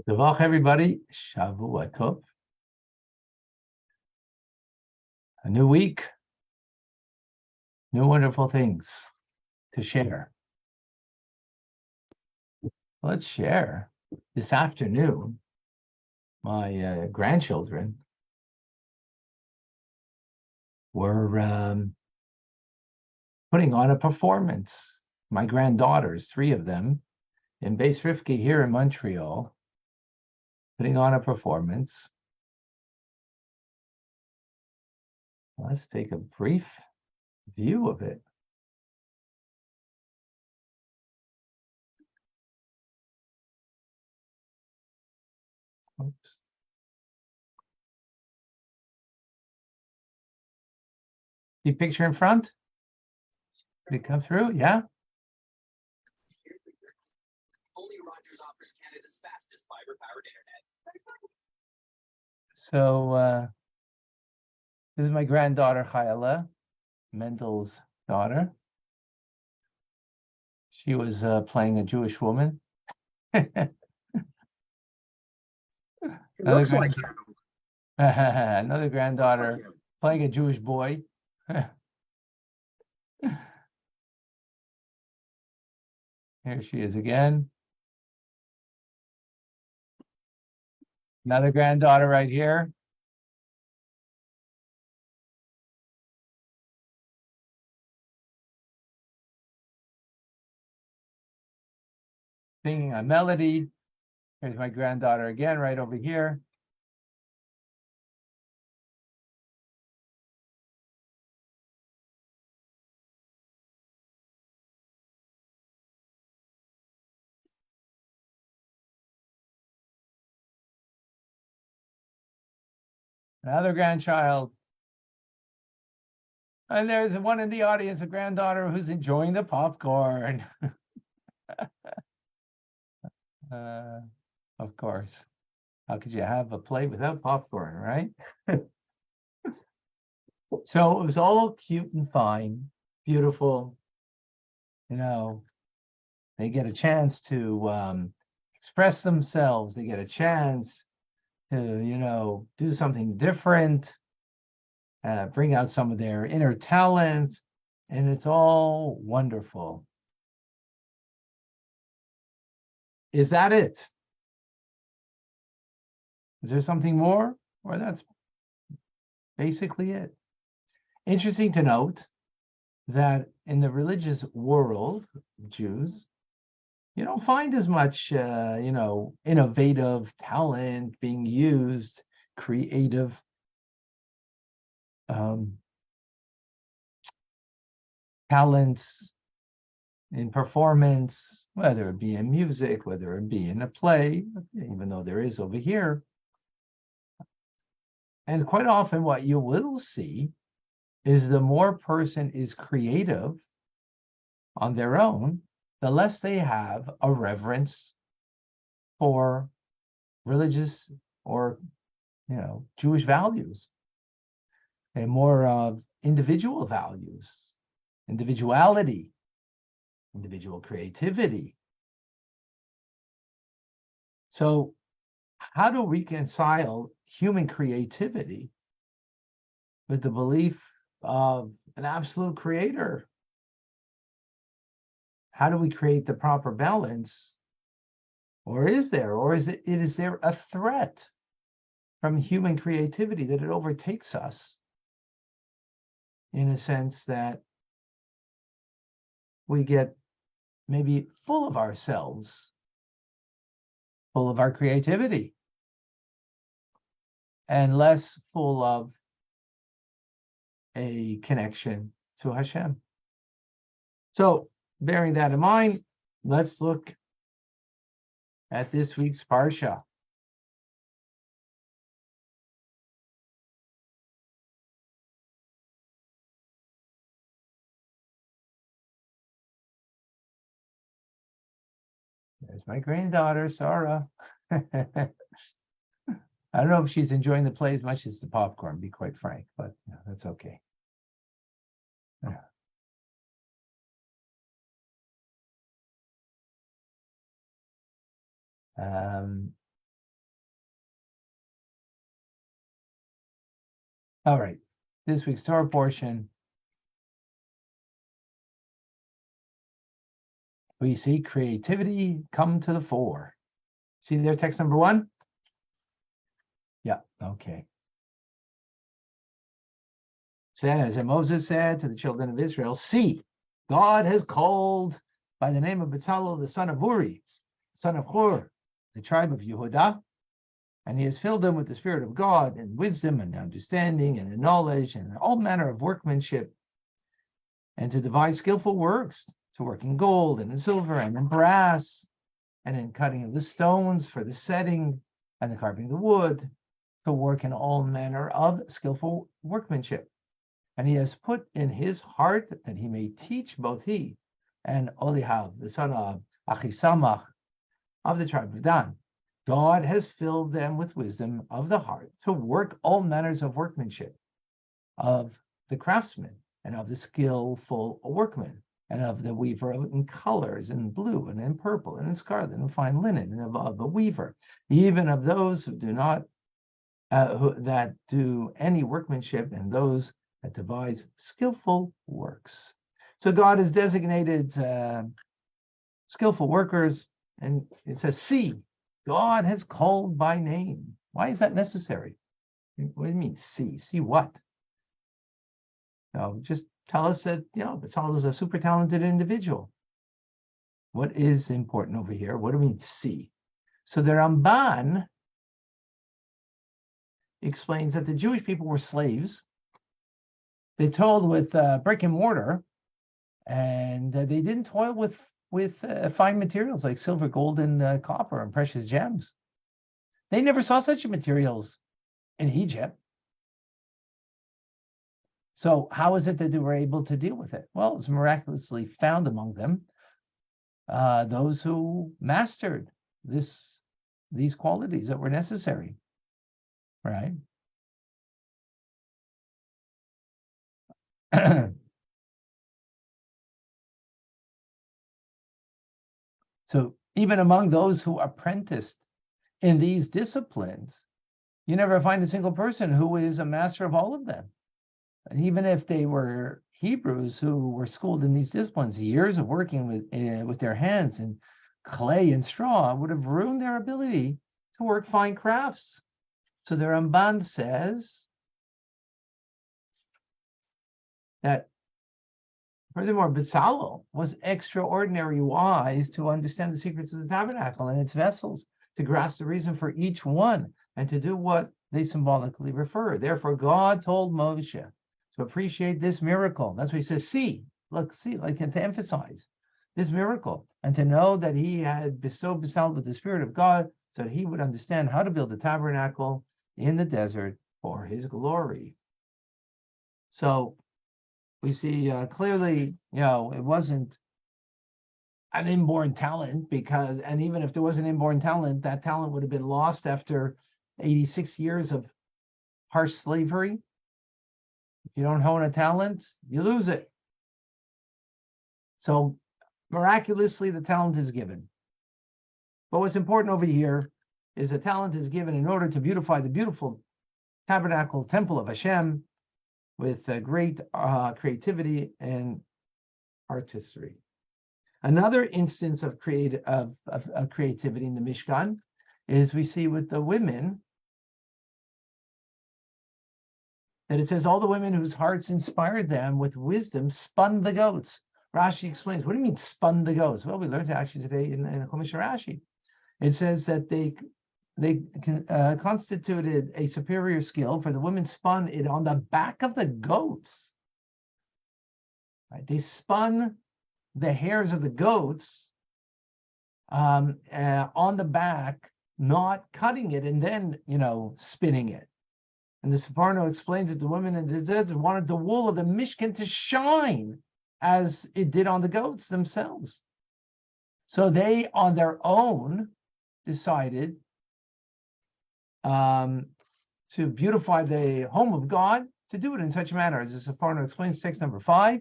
Tavach, everybody. Shavua Tov. A new week, new wonderful things to share. Let's share. This afternoon, my grandchildren were putting on a performance. My granddaughters, 3 of them, in Beis Rivki here in Montreal, putting on a performance. Let's take a brief view of it. Oops. See picture in front? Did it come through? Yeah? Only Rogers offers Canada's fastest fiber-powered internet. So this is my granddaughter, Chayala, Mendel's daughter. She was playing a Jewish woman. Another granddaughter playing a Jewish boy. Here she is again. Another granddaughter right here. Singing a melody. Here's my granddaughter again, right over here. Another grandchild. And there's one in the audience, a granddaughter who's enjoying the popcorn. Of course. How could you have a plate without popcorn, right? So it was all cute and fine, beautiful. You know, they get a chance to express themselves. They get a chance to, do something different, bring out some of their inner talents, and it's all wonderful. Is that it? Is there something more? Or that's basically it. Interesting to note that in the religious world, Jews, you don't find as much, innovative talent being used, creative talents in performance, whether it be in music, whether it be in a play, even though there is over here. And quite often what you will see is the more a person is creative on their own, the less they have a reverence for religious or, Jewish values, and more of individual values, individuality, individual creativity. So how to reconcile human creativity with the belief of an absolute creator? How do we create the proper balance? Or is there a threat from human creativity that it overtakes us, in a sense that we get maybe full of ourselves, full of our creativity, and less full of a connection to Hashem? So, bearing that in mind, let's look at this week's Parsha. There's my granddaughter, Sarah. I don't know if she's enjoying the play as much as the popcorn, to be quite frank, but that's okay. All right. This week's Torah portion. We see creativity come to the fore. See there, text number 1? Yeah, okay. It says, and Moses said to the children of Israel, see, God has called by the name of Bezalel, the son of Uri, son of Hur, the tribe of Yehudah, and he has filled them with the Spirit of God and wisdom and understanding and knowledge and all manner of workmanship, and to devise skillful works, to work in gold and in silver and in brass, and in cutting of the stones for the setting and the carving of the wood, to work in all manner of skillful workmanship. And he has put in his heart that he may teach both he and Olihav, the son of Achisamach of the tribe of Dan. God has filled them with wisdom of the heart to work all manners of workmanship, of the craftsman, and of the skillful workman, and of the weaver in colors, in blue, and in purple, and in scarlet, and in fine linen, and of a weaver, even of those who do not, that do any workmanship, and those that devise skillful works. So God has designated skillful workers, and it says, see, God has called by name. Why is that necessary? What do you mean, see? See what? No, just tell us that, Bezalel is a super talented individual. What is important over here? What do we mean, see? So the Ramban explains that the Jewish people were slaves. They toiled with brick and mortar, and they didn't toil with fine materials like silver, gold, and copper, and precious gems. They never saw such materials in Egypt. So how is it that they were able to deal with it? Well, it was miraculously found among them those who mastered these qualities that were necessary, right? So even among those who apprenticed in these disciplines, you never find a single person who is a master of all of them. And even if they were Hebrews who were schooled in these disciplines, years of working with their hands in clay and straw would have ruined their ability to work fine crafts. So the Ramban says that, furthermore, Bezalel was extraordinarily wise to understand the secrets of the tabernacle and its vessels, to grasp the reason for each one, and to do what they symbolically refer. Therefore, God told Moshe to appreciate this miracle. That's what he says, see, look, see, like to emphasize this miracle, and to know that he had bestowed Bezalel with the Spirit of God so that he would understand how to build the tabernacle in the desert for his glory. So we see clearly, it wasn't an inborn talent, and even if there was an inborn talent, that talent would have been lost after 86 years of harsh slavery. If you don't hone a talent, you lose it. So miraculously, the talent is given. But what's important over here is the talent is given in order to beautify the beautiful tabernacle temple of Hashem with great creativity and artistry. Another instance of creativity in the Mishkan is we see with the women, that it says all the women whose hearts inspired them with wisdom spun the goats. Rashi explains, what do you mean spun the goats? Well, we learned actually today in Chumash Rashi. It says that they constituted a superior skill, for the women spun it on the back of the goats. Right? They spun the hairs of the goats on the back, not cutting it and then, spinning it. And the Separno explains that the women in the desert wanted the wool of the Mishkan to shine as it did on the goats themselves. So they, on their own, decided to beautify the home of God, to do it in such a manner. As the Separno explains, text number 5,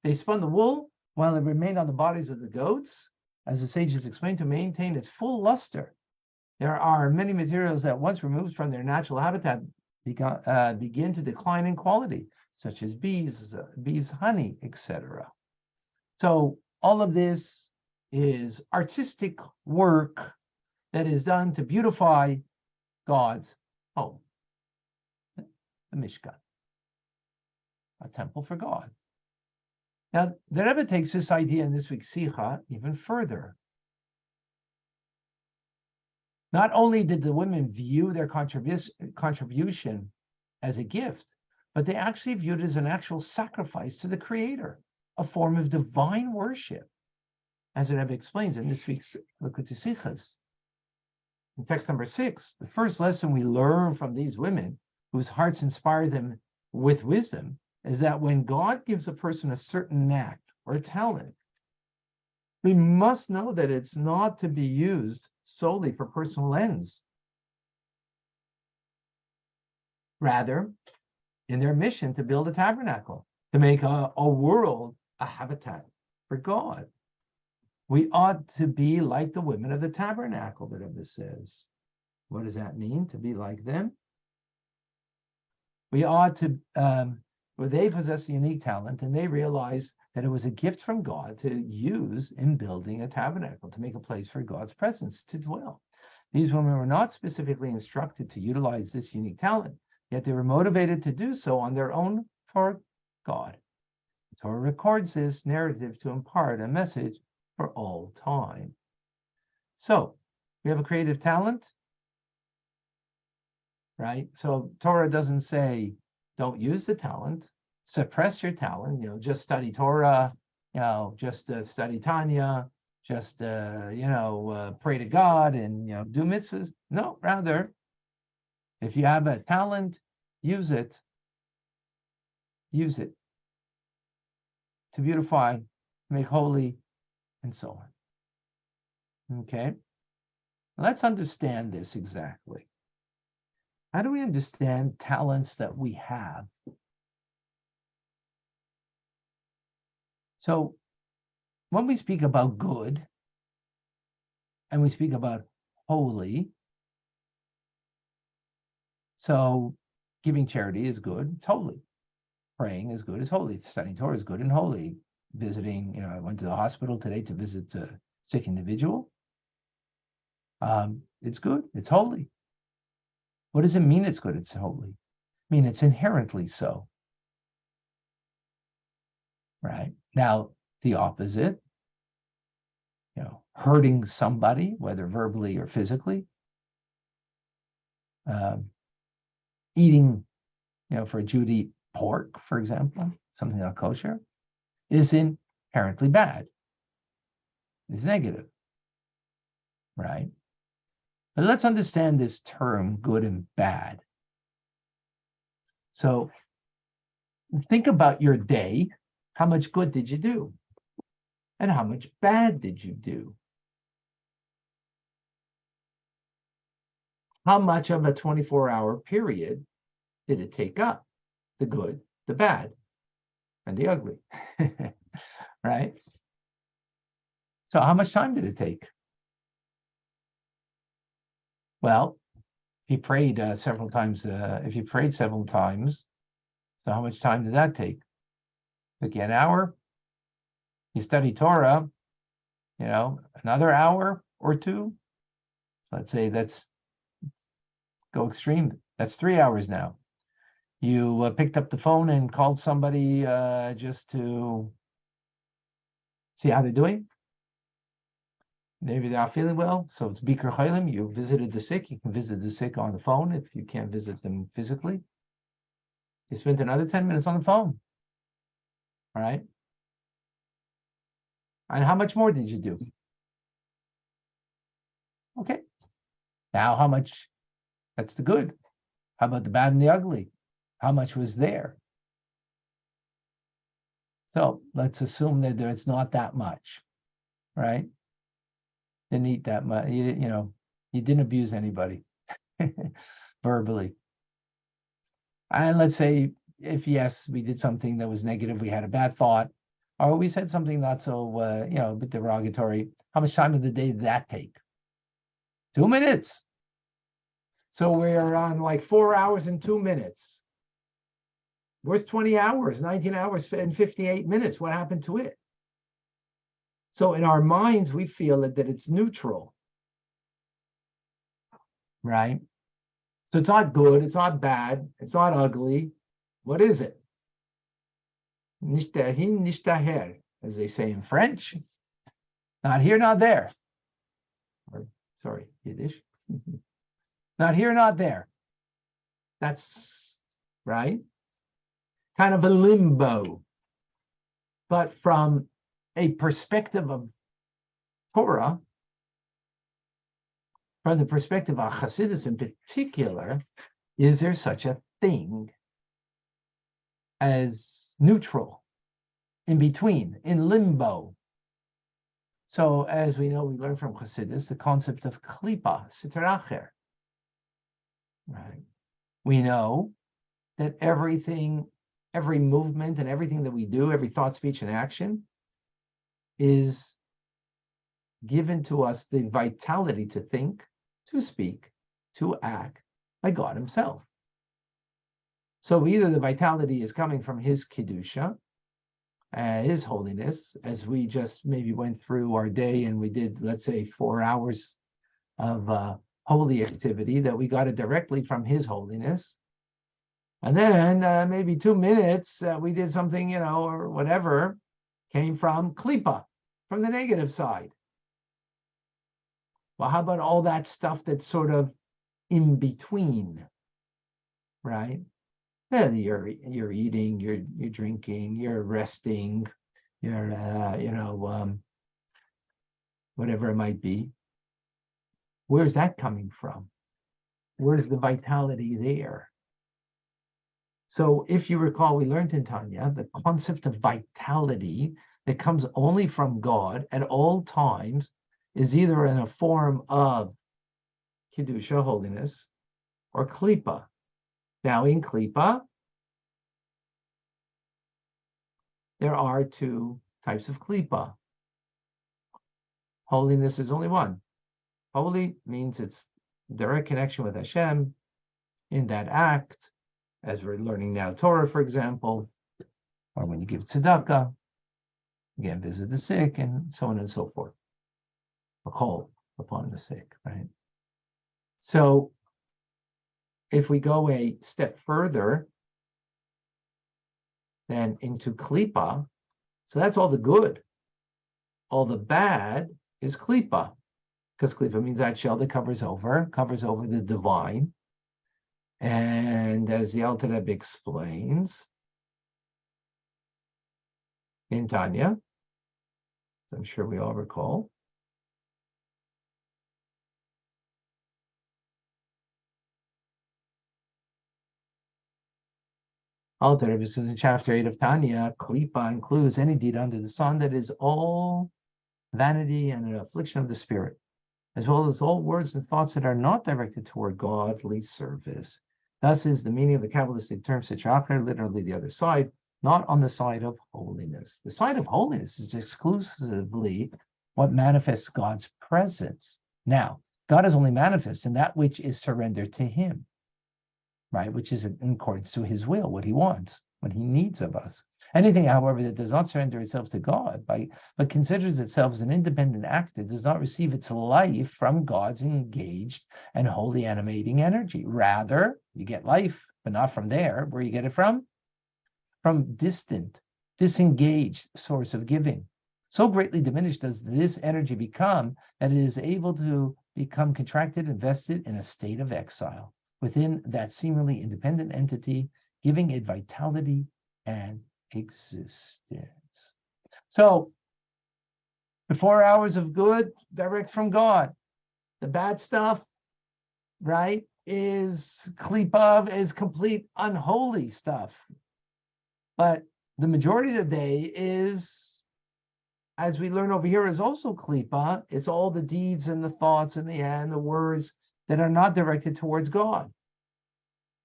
they spun the wool while it remained on the bodies of the goats, as the sages explained, to maintain its full luster. There are many materials that once removed from their natural habitat begin to decline in quality, such as bees, honey, etc. So all of this is artistic work that is done to beautify God's home, the Mishkan, a temple for God. Now, the Rebbe takes this idea in this week's Sicha even further. Not only did the women view their contribution as a gift, but they actually viewed it as an actual sacrifice to the Creator, a form of divine worship, as the Rebbe explains in this week's Likutei Sichos. In text number 6, the first lesson we learn from these women, whose hearts inspire them with wisdom, is that when God gives a person a certain knack or a talent, we must know that it's not to be used solely for personal ends. Rather, in their mission to build a tabernacle, to make a world a habitat for God. We ought to be like the women of the tabernacle, the Rebbe says. What does that mean, to be like them? We ought to, where they possess a unique talent, and they realized that it was a gift from God to use in building a tabernacle, to make a place for God's presence to dwell. These women were not specifically instructed to utilize this unique talent, yet they were motivated to do so on their own for God. The Torah records this narrative to impart a message for all time. So, we have a creative talent, right? So Torah doesn't say, don't use the talent, suppress your talent, just study Torah, just study Tanya, just, pray to God and, do mitzvahs. No, rather, if you have a talent, use it to beautify, make holy, and so on. Okay? Let's understand this exactly. How do we understand talents that we have? So, when we speak about good and we speak about holy, so giving charity is good, it's holy. Praying is good, it's holy. Studying Torah is good and holy. Visiting, I went to the hospital today to visit a sick individual. It's good, it's holy. What does it mean it's good, it's holy? I mean, it's inherently so. Right? Now, the opposite, hurting somebody, whether verbally or physically, eating, for a Jew to eat pork, for example, something not kosher, is inherently bad. It's negative, right? But let's understand this term, good and bad. So think about your day. How much good did you do? And how much bad did you do? How much of a 24-hour period did it take up? The good, the bad, and the ugly, right? So how much time did it take? Well, he prayed several times. If you prayed several times, so how much time did that take? Took you an hour. You studied Torah, another hour or two. Let's say go extreme. That's 3 hours now. You picked up the phone and called somebody just to see how they're doing. Maybe they're not feeling well, so it's Bikur Chaylim. You visited the sick. You can visit the sick on the phone if you can't visit them physically. You spent another 10 minutes on the phone. All right? And how much more did you do? Okay. Now, how much? That's the good. How about the bad and the ugly? How much was there? So let's assume that it's not that much, right? Didn't eat that much. You didn't abuse anybody verbally. And let's say if yes, we did something that was negative, we had a bad thought, or we said something not so, a bit derogatory. How much time of the day did that take? 2 minutes. So we're on like 4 hours and 2 minutes. Where's 20 hours, 19 hours and 58 minutes? What happened to it? So in our minds, we feel that it's neutral, right? So it's not good, it's not bad, it's not ugly. What is it? Nicht dahin, nicht daher, as they say in French. Not here, not there. Or, sorry, Yiddish. Not here, not there. That's right. Kind of a limbo. But from a perspective of Torah, from the perspective of Hasidus in particular, is there such a thing as neutral, in between, in limbo? So as we know, we learn from Hasidus the concept of klipa, sitra acher. Right? We know that everything, every movement and everything that we do, every thought, speech, and action is given to us the vitality to think, to speak, to act by God himself. So either the vitality is coming from his Kedusha, his holiness, as we just maybe went through our day and we did, let's say, 4 hours of holy activity, that we got it directly from his holiness. And then maybe 2 minutes, we did something, or whatever, came from klipa, from the negative side. Well, how about all that stuff that's sort of in between, right? Yeah, you're eating, you're drinking, you're resting, you're whatever it might be. Where's that coming from? Where's the vitality there? So if you recall, we learned in Tanya the concept of vitality that comes only from God at all times is either in a form of Kedusha, holiness, or klipa. Now in klipa, there are 2 types of klipa. Holiness is only one. Holy means it's direct connection with Hashem in that act, as we're learning now Torah, for example, or when you give tzedakah, again, visit the sick, and so on and so forth. A call upon the sick, right? So if we go a step further, then into klipa, so that's all the good. All the bad is klipa, because klipa means that shell that covers over the divine. And as the Alter Rebbe explains in Tanya, I'm sure we all recall, Alter Rebbe says in chapter 8 of Tanya, klipa includes any deed under the sun that is all vanity and an affliction of the spirit, as well as all words and thoughts that are not directed toward godly service. Thus is the meaning of the Kabbalistic term sitra acher, literally the other side, not on the side of holiness. The side of holiness is exclusively what manifests God's presence. Now, God is only manifest in that which is surrendered to him, right? Which is in accordance to his will, what he wants, what he needs of us. Anything, however, that does not surrender itself to God, but considers itself as an independent actor, does not receive its life from God's engaged and wholly animating energy. Rather, you get life, but not from there. Where you get it from? From distant, disengaged source of giving. So greatly diminished does this energy become that it is able to become contracted and vested in a state of exile within that seemingly independent entity, giving it vitality and existence. So the 4 hours of good, direct from God. The bad stuff, right, is klipa, is complete unholy stuff. But the majority of the day is, as we learn over here, is also klipa. It's all the deeds and the thoughts and the words that are not directed towards God.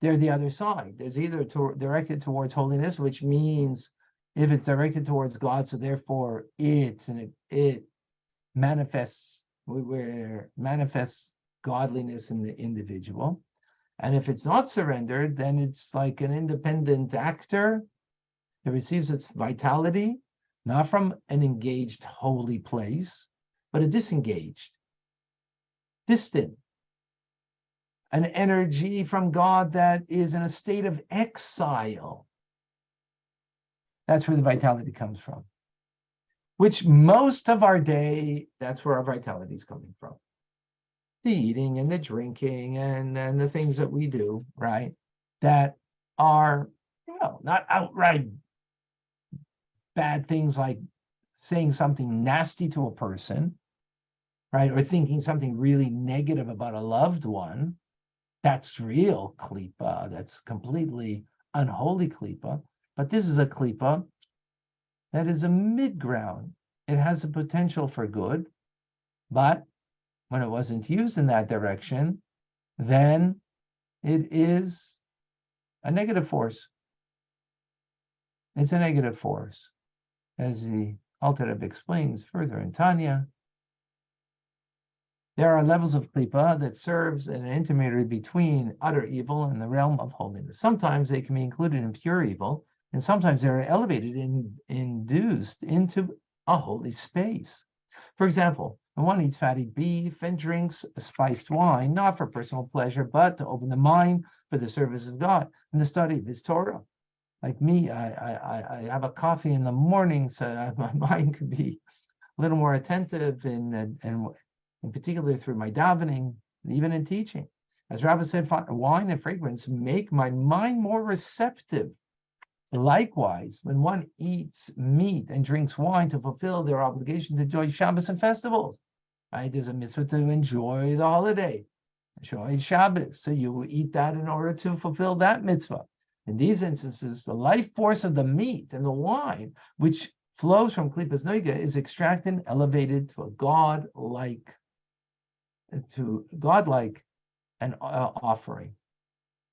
They're the other side. There's either directed towards holiness, which means if it's directed towards God, so therefore it manifests, manifests godliness in the individual, And if it's not surrendered, then it's like an independent actor that receives its vitality, not from an engaged holy place, but a disengaged, distant, an energy from God that is in a state of exile. That's where the vitality comes from, which most of our day, that's where our vitality is coming from. The eating and the drinking and the things that we do, right? That are, not outright bad things like saying something nasty to a person, right? Or thinking something really negative about a loved one. That's real klipa. That's completely unholy klipa. But this is a klipa that is a mid-ground. It has a potential for good, but when it wasn't used in that direction, then it is a negative force. It's a negative force. As the Alter Rebbe explains further in Tanya, there are levels of klipa that serves an intermediary between utter evil and the realm of holiness. Sometimes they can be included in pure evil, and sometimes they're elevated and induced into a holy space. For example, when one eats fatty beef and drinks spiced wine, not for personal pleasure, but to open the mind for the service of God and the study of His Torah. Like me, I have a coffee in the morning, so my mind could be a little more attentive, and in particular through my davening, and even in teaching. As Rabbi said, wine and fragrance make my mind more receptive. Likewise, when one eats meat and drinks wine to fulfill their obligation to enjoy Shabbos and festivals, right? There's a mitzvah to enjoy the holiday, enjoy Shabbos. So you eat that in order to fulfill that mitzvah. In these instances, the life force of the meat and the wine, which flows from klipas noiga, is extracted and elevated to a godlike an offering.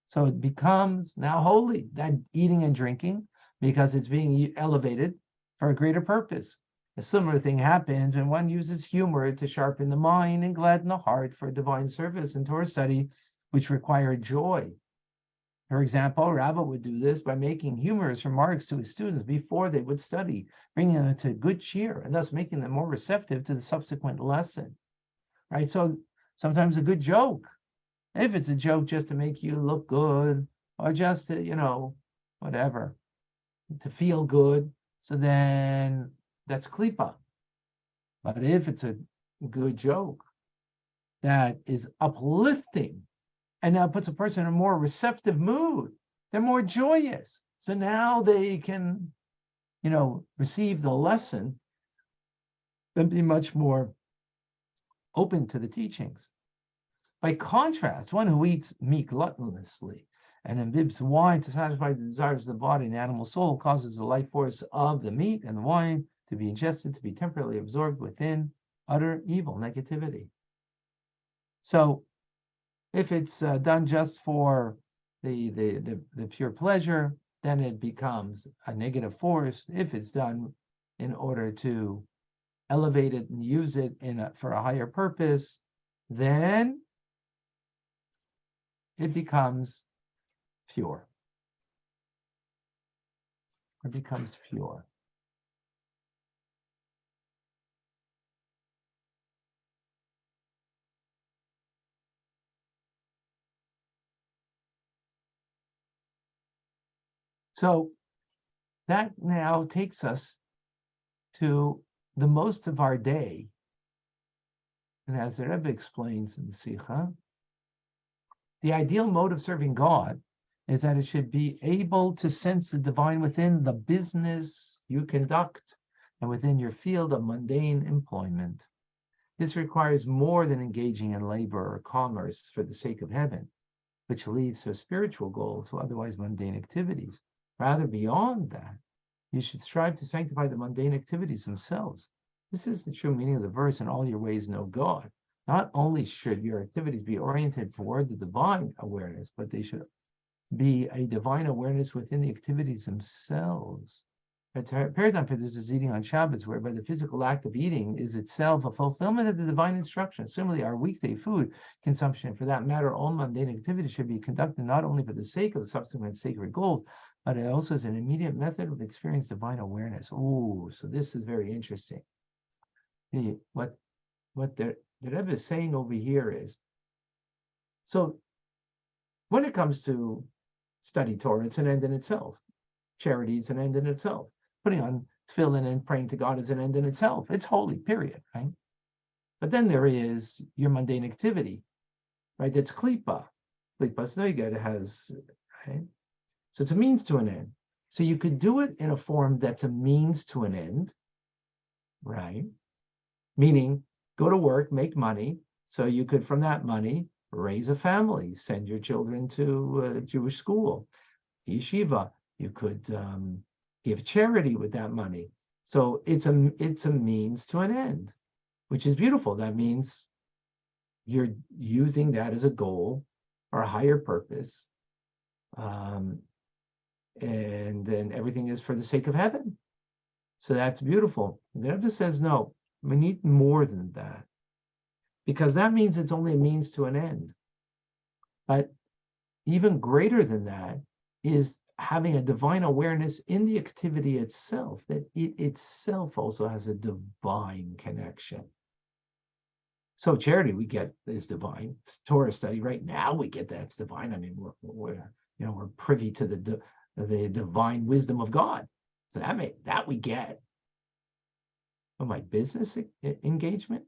So it becomes now holy, that eating and drinking, because it's being elevated for a greater purpose. A similar thing happens when one uses humor to sharpen the mind and gladden the heart for divine service and Torah study, which require joy. For example, Rabbi would do this by making humorous remarks to his students before they would study, bringing them to good cheer and thus making them more receptive to the subsequent lesson. Right? So sometimes a good joke, if it's a joke just to make you look good or just to, whatever, to feel good, so then that's klipa. But if it's a good joke that is uplifting and now puts a person in a more receptive mood, they're more joyous. So now they can, receive the lesson and be much more open to the teachings. By contrast, one who eats meat gluttonously and imbibes wine to satisfy the desires of the body and the animal soul causes the life force of the meat and the wine to be ingested, to be temporarily absorbed within utter evil, negativity. So if it's done just for the pure pleasure, then it becomes a negative force. If it's done in order to elevate it and use it for a higher purpose, then it becomes pure. It becomes pure. So that now takes us to the most of our day. And as the Rebbe explains in the Sikha, the ideal mode of serving God is that it should be able to sense the divine within the business you conduct and within your field of mundane employment. This requires more than engaging in labor or commerce for the sake of heaven, which leads to a spiritual goal to otherwise mundane activities. Rather, beyond that, you should strive to sanctify the mundane activities themselves. This is the true meaning of the verse, in all your ways know God. Not only should your activities be oriented toward the divine awareness, but they should be a divine awareness within the activities themselves. A paradigm for this is eating on Shabbos, whereby the physical act of eating is itself a fulfillment of the divine instruction. Similarly, our weekday food consumption, for that matter, all mundane activities should be conducted not only for the sake of the subsequent sacred goals, but also as an immediate method of experiencing divine awareness. Ooh, so this is very interesting. What the Rebbe is saying over here is, so when it comes to study Torah, it's an end in itself. Charity is an end in itself. Putting on tefillin and praying to God is an end in itself. It's holy, period, right? But then there is your mundane activity, right? That's klipa. Klipa snoiged has, right? So it's a means to an end. So you could do it in a form that's a means to an end, right? Meaning, go to work, make money, so you could, from that money, raise a family, send your children to a Jewish school, yeshiva. You could give charity with that money. So it's a means to an end, which is beautiful. That means you're using that as a goal or a higher purpose. And then everything is for the sake of heaven. So that's beautiful. The Rebbe says, no, we need more than that, because that means it's only a means to an end. But even greater than that is having a divine awareness in the activity itself, that it itself also has a divine connection. So charity we get is divine. Torah study right now we get that's divine. I mean, we're privy to the divine wisdom of God. So that we get. But my business engagement,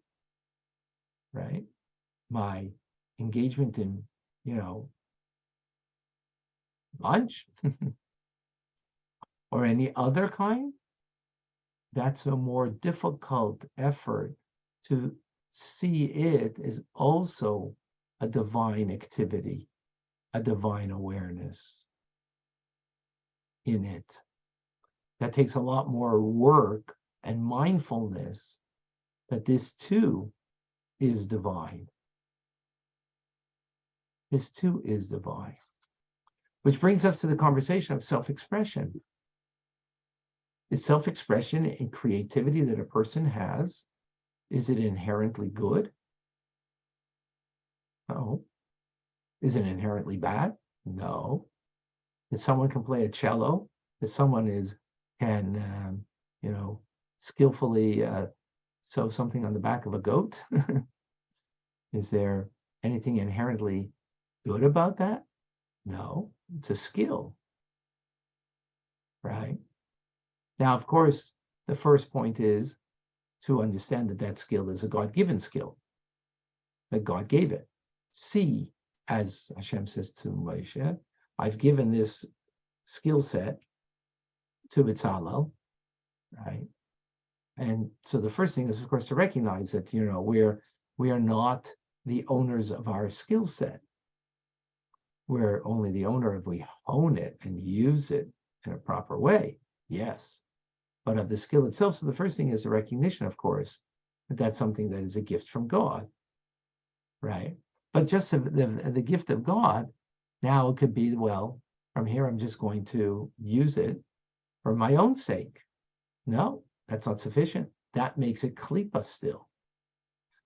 right? My engagement in, lunch or any other kind, that's a more difficult effort to see it as also a divine activity, a divine awareness in it. That takes a lot more work and mindfulness, that this too is divine. This too is divine. Which brings us to the conversation of self-expression. Is self-expression and creativity that a person has, is it inherently good? No. Is it inherently bad? No. If someone can play a cello, if someone can skillfully sew something on the back of a goat, is there anything inherently good about that? No, it's a skill, right? Now, of course, the first point is to understand that skill is a God-given skill, that God gave it. See, as Hashem says to Moshe, I've given this skill set to B'Tzalel, right? And so the first thing is, of course, to recognize that, we are not the owners of our skill set. We're only the owner if we hone it and use it in a proper way, yes. But of the skill itself, so the first thing is the recognition, of course, that that's something that is a gift from God, right? But just the gift of God, now it could be, well, from here I'm just going to use it for my own sake. No, that's not sufficient. That makes it klipa still.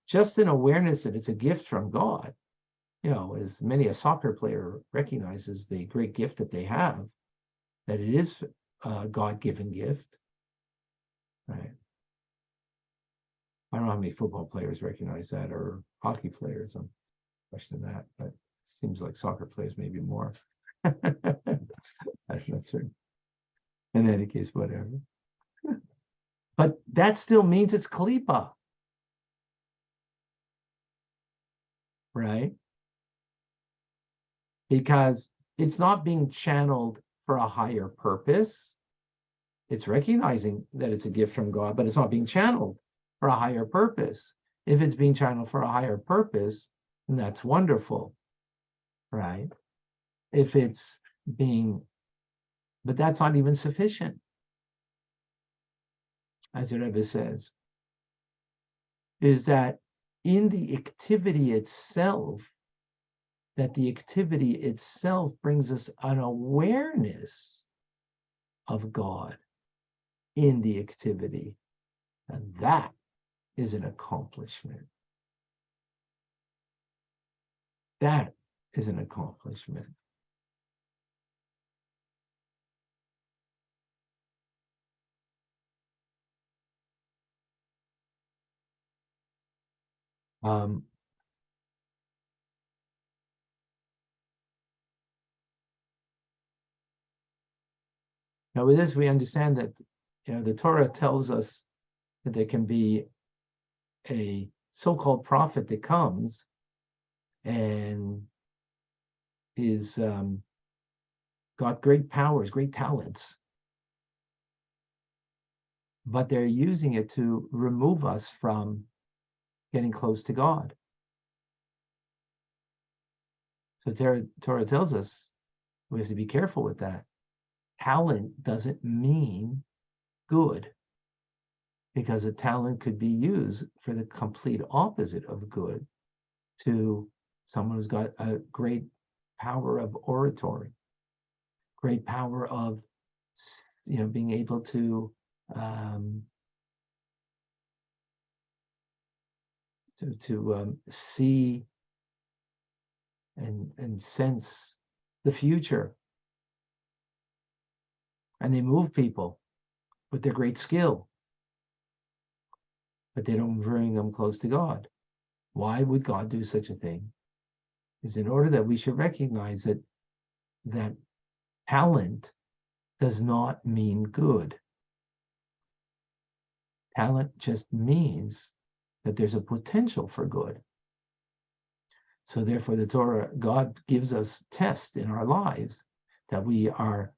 Just an awareness that it's a gift from God, as many a soccer player recognizes the great gift that they have, that it is a God-given gift, right? I don't know how many football players recognize that, or hockey players. I'm questioning that, but it seems like soccer players maybe more. I'm not certain. In any case, whatever. But that still means it's klipa, right? Because it's not being channeled for a higher purpose. It's recognizing that it's a gift from God, but it's not being channeled for a higher purpose. If it's being channeled for a higher purpose, then that's wonderful, right? If it's but that's not even sufficient, as the Rebbe says, is that in the activity itself, that the activity itself brings us an awareness of God. in the activity. And that is an accomplishment. That is an accomplishment. Now, with this, we understand that the Torah tells us that there can be a so-called prophet that comes and is got great powers, great talents, but they're using it to remove us from getting close to God. So Torah tells us we have to be careful with that. Talent doesn't mean good, because a talent could be used for the complete opposite of good, to someone who's got a great power of oratory, great power of being able to see and sense the future. And they move people with their great skill, but they don't bring them close to God. Why would God do such a thing? Is in order that we should recognize that talent does not mean good. Talent just means that there's a potential for good. So therefore, the Torah, God gives us tests in our lives that we are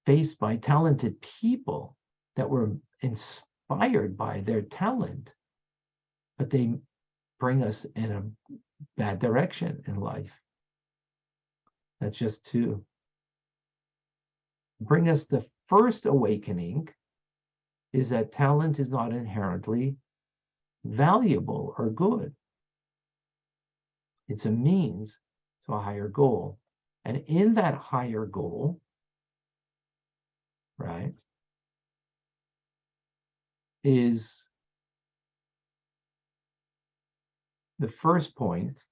faced by talented people that were inspired by their talent, but they bring us in a bad direction in life. That's just to bring us the first awakening, is that talent is not inherently valuable or good. It's a means to a higher goal. And in that higher goal, right, is the first point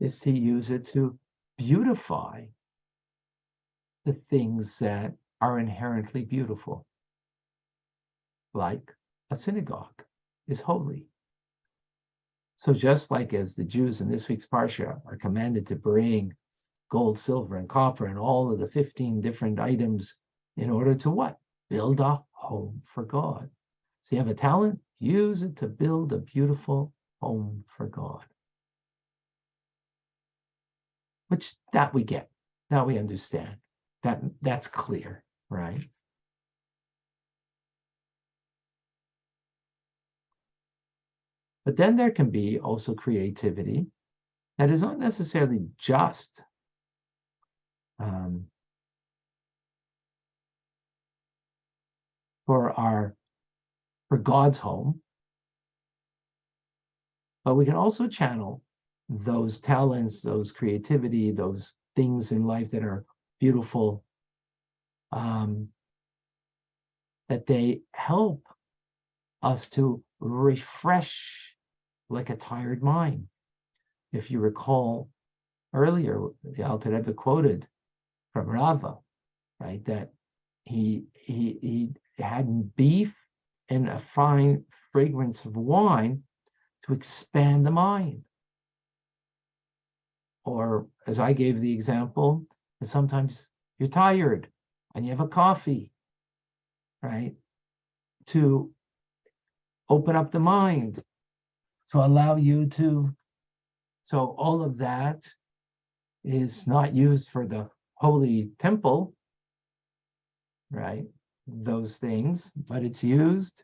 is to use it to beautify the things that are inherently beautiful. Like a synagogue is holy. So just like as the Jews in this week's Parsha are commanded to bring gold, silver, and copper, and all of the 15 different items in order to what? Build a home for God. So you have a talent, use it to build a beautiful home for God. Which that we get, that we understand. That's clear, right? But then there can be also creativity that is not necessarily just for God's home, but we can also channel those talents, those creativity, those things in life that are beautiful, that they help us to refresh like a tired mind. If you recall earlier, the Alter Rebbe quoted from Rava, right, that he had beef and a fine fragrance of wine to expand the mind. Or as I gave the example, that sometimes you're tired and you have a coffee, right, to open up the mind, to allow you to. So all of that is not used for the holy temple, right? Those things, but it's used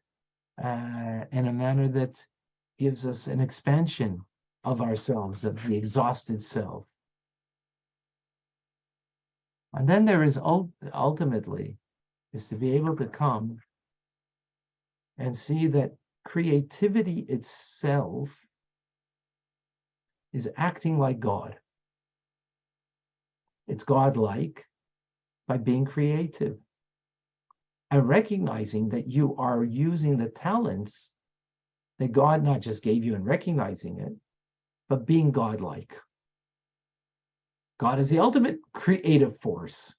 in a manner that gives us an expansion of ourselves, of the exhausted self. And then there is ultimately is to be able to come and see that creativity itself is acting like God. It's godlike by being creative. and recognizing that you are using the talents that God not just gave you and recognizing it, but being godlike. God is the ultimate creative force,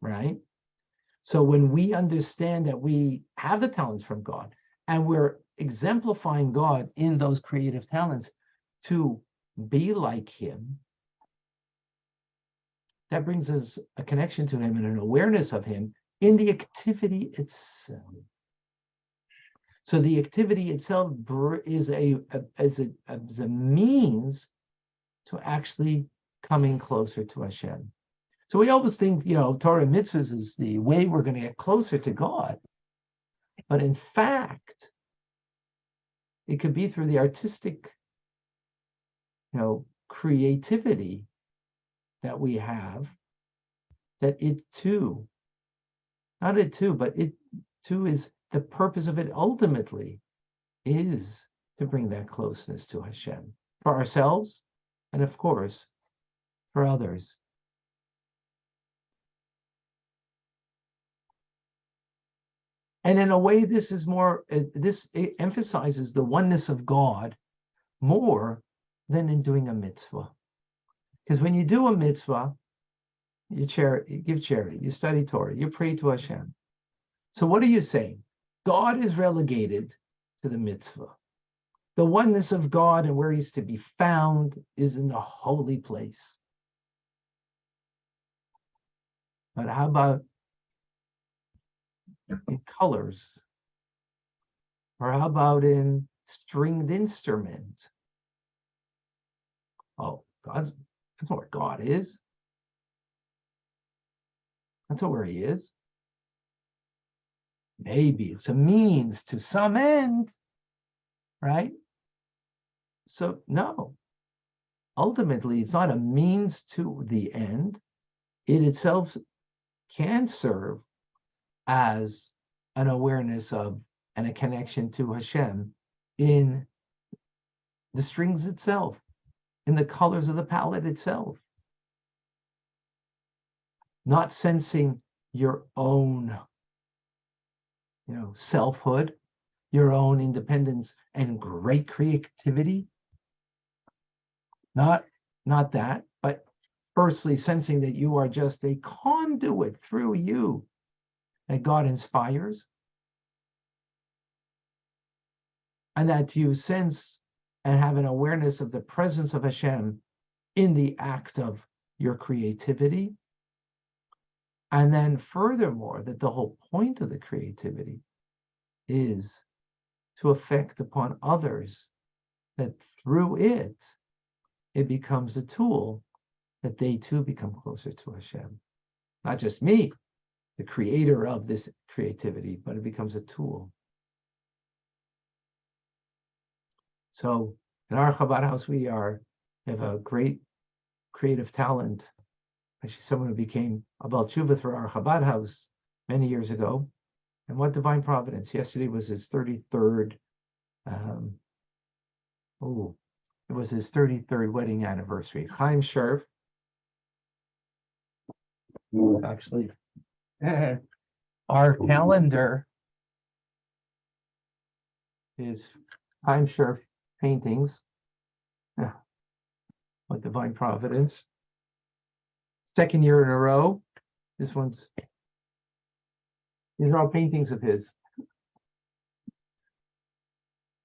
right? So when we understand that we have the talents from God and we're exemplifying God in those creative talents to be like him, that brings us a connection to him and an awareness of him in the activity itself. So the activity itself is a means to actually coming closer to Hashem. So we always think, Torah and mitzvahs is the way we're going to get closer to God. But in fact, it could be through the artistic, creativity that we have, that it too, not it too, but it too is the purpose of it ultimately is to bring that closeness to Hashem for ourselves and, of course, for others. And in a way, this emphasizes the oneness of God more than in doing a mitzvah. Because when you do a mitzvah, you give charity, you study Torah, you pray to Hashem. So what are you saying? God is relegated to the mitzvah. The oneness of God and where he's to be found is in the holy place. But how about in colors? Or how about in stringed instruments? Oh, that's not where God is. That's not where he is. Maybe it's a means to some end, right? So no, ultimately it's not a means to the end. It itself can serve as an awareness of and a connection to Hashem in the strings itself, in the colors of the palette itself. Not sensing your own, selfhood, your own independence and great creativity. Not that, but firstly sensing that you are just a conduit through you that God inspires, and that you sense and have an awareness of the presence of Hashem in the act of your creativity. And then furthermore, that the whole point of the creativity is to affect upon others, that through it becomes a tool that they too become closer to Hashem. Not just me, the creator of this creativity, but it becomes a tool. So in our Chabad house, we have a great creative talent. Actually, someone who became a Baal Tshuva through our Chabad house many years ago. And what divine providence. Yesterday was his 33rd, it was his 33rd wedding anniversary. Chaim Sherv. Actually, our calendar is Chaim Sherv paintings. What divine providence. Second year in a row. These are all paintings of his.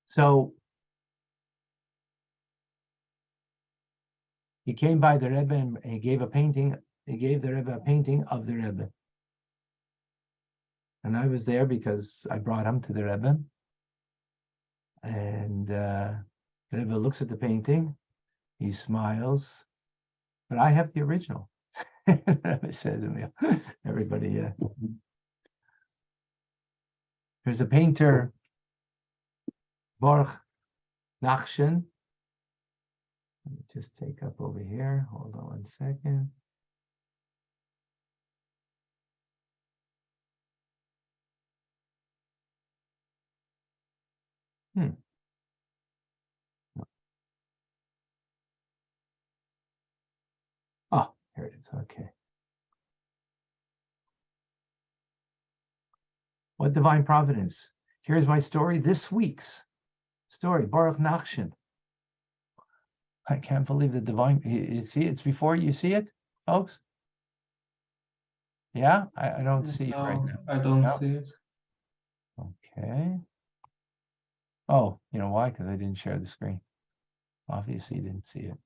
So he came by the Rebbe and he gave a painting. He gave the Rebbe a painting of the Rebbe. And I was there because I brought him to the Rebbe. And the Rebbe looks at the painting. He smiles. But I have the original. The Rebbe says to me, everybody, there's a painter, Baruch Nachshon. Let me just take up over here. Hold on 1 second. Oh, here it is. Okay. What divine providence? Here's my story, this week's story, Baruch Nachshon. I can't believe the divine, you see, it's before you see it, folks? Yeah, I don't see it right now. I don't No? see it. Okay. Oh, you know why? Because I didn't share the screen. Obviously, you didn't see it.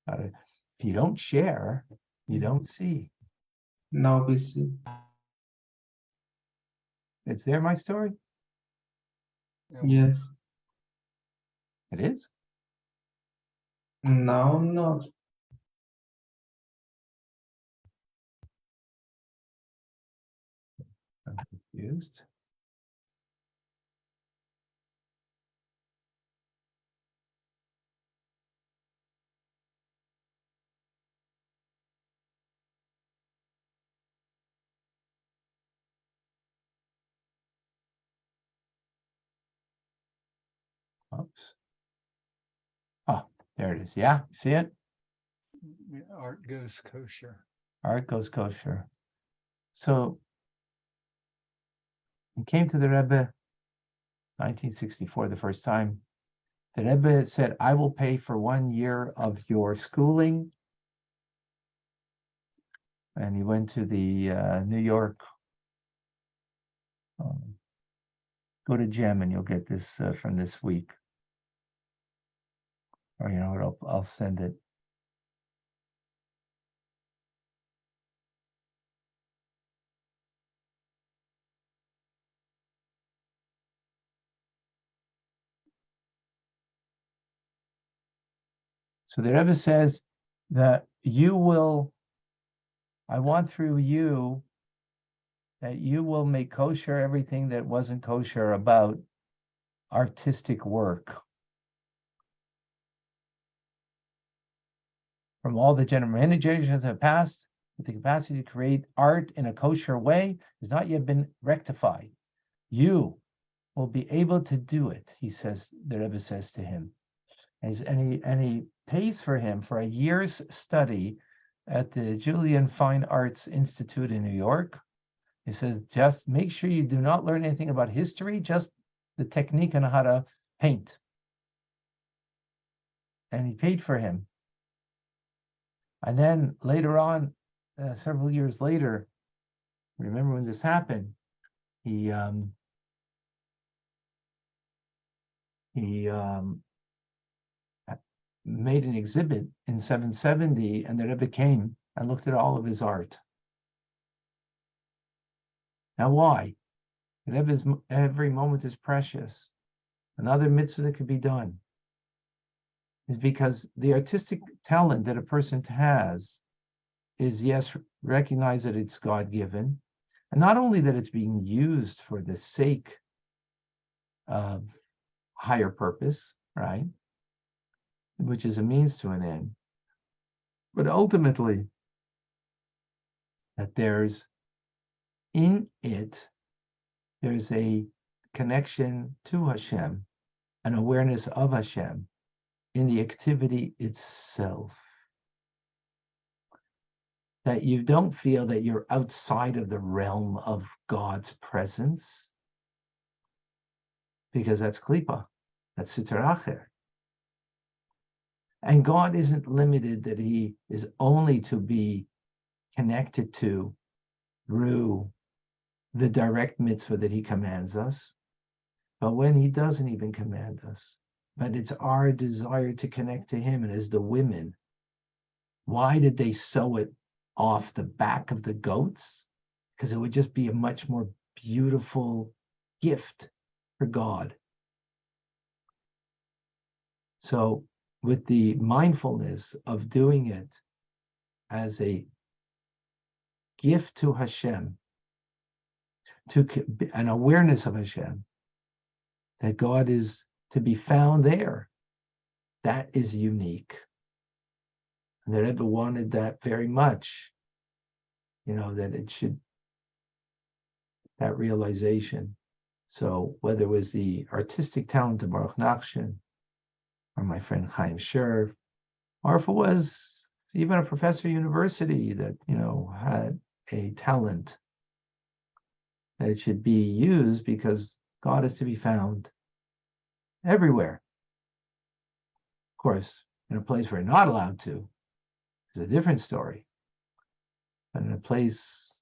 If you don't share, you don't see. Now we see. It's there, my story? Yes. It is? Now not. I'm confused. Oops. Oh, there it is. Yeah, see it? Art goes kosher. Art goes kosher. So he came to the Rebbe 1964 the first time. The Rebbe said, I will pay for 1 year of your schooling. And he went to the New York, go to Gem and you'll get this from this week. Or, you know what, I'll send it. So the Rebbe says that I want through you that you will make kosher everything that wasn't kosher about artistic work. From all the many generations have passed, with the capacity to create art in a kosher way has not yet been rectified. You will be able to do it, he says, the Rebbe says to him. And he pays for him for a year's study at the Julian Fine Arts Institute in New York. He says, just make sure you do not learn anything about history, just the technique on how to paint. And he paid for him. And then later on, several years later, remember when this happened, he made an exhibit in 770, and the Rebbe came and looked at all of his art. Now, why? The Rebbe's every moment is precious. Another mitzvah that could be done is because the artistic talent that a person has is, yes, recognize that it's God-given, and not only that it's being used for the sake of higher purpose, right, which is a means to an end, but ultimately that there's a connection to Hashem, an awareness of Hashem in the activity itself. That you don't feel that you're outside of the realm of God's presence, because that's klipa, that's sitra acher. And God isn't limited that he is only to be connected to through the direct mitzvah that he commands us, but when he doesn't even command us, but it's our desire to connect to him. And as the women, why did they sew it off the back of the goats? Because it would just be a much more beautiful gift for God. So with the mindfulness of doing it as a gift to Hashem, to an awareness of Hashem, that God is to be found there, that is unique. And the Rebbe wanted that very much, that it should, that realization. So whether it was the artistic talent of Baruch Nachshon, or my friend Chaim Sherv, or if it was even a professor at university that, had a talent that it should be used because God is to be found everywhere. Of course, in a place we're not allowed to, is a different story. But in a place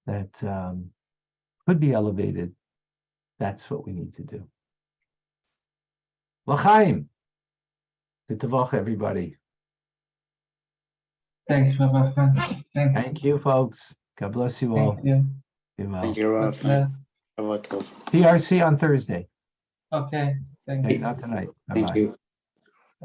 that could be elevated, that's what we need to do. L'chaim. Good tavach, everybody. Thanks, Rabbi Frank. Thank you. Thank you, folks. God bless you all. Thank you. Be well. Thank you, Rav. God bless. Shabbat tov. PRC on Thursday. Okay. Thank Okay, you. not tonight. Thank Bye-bye. you.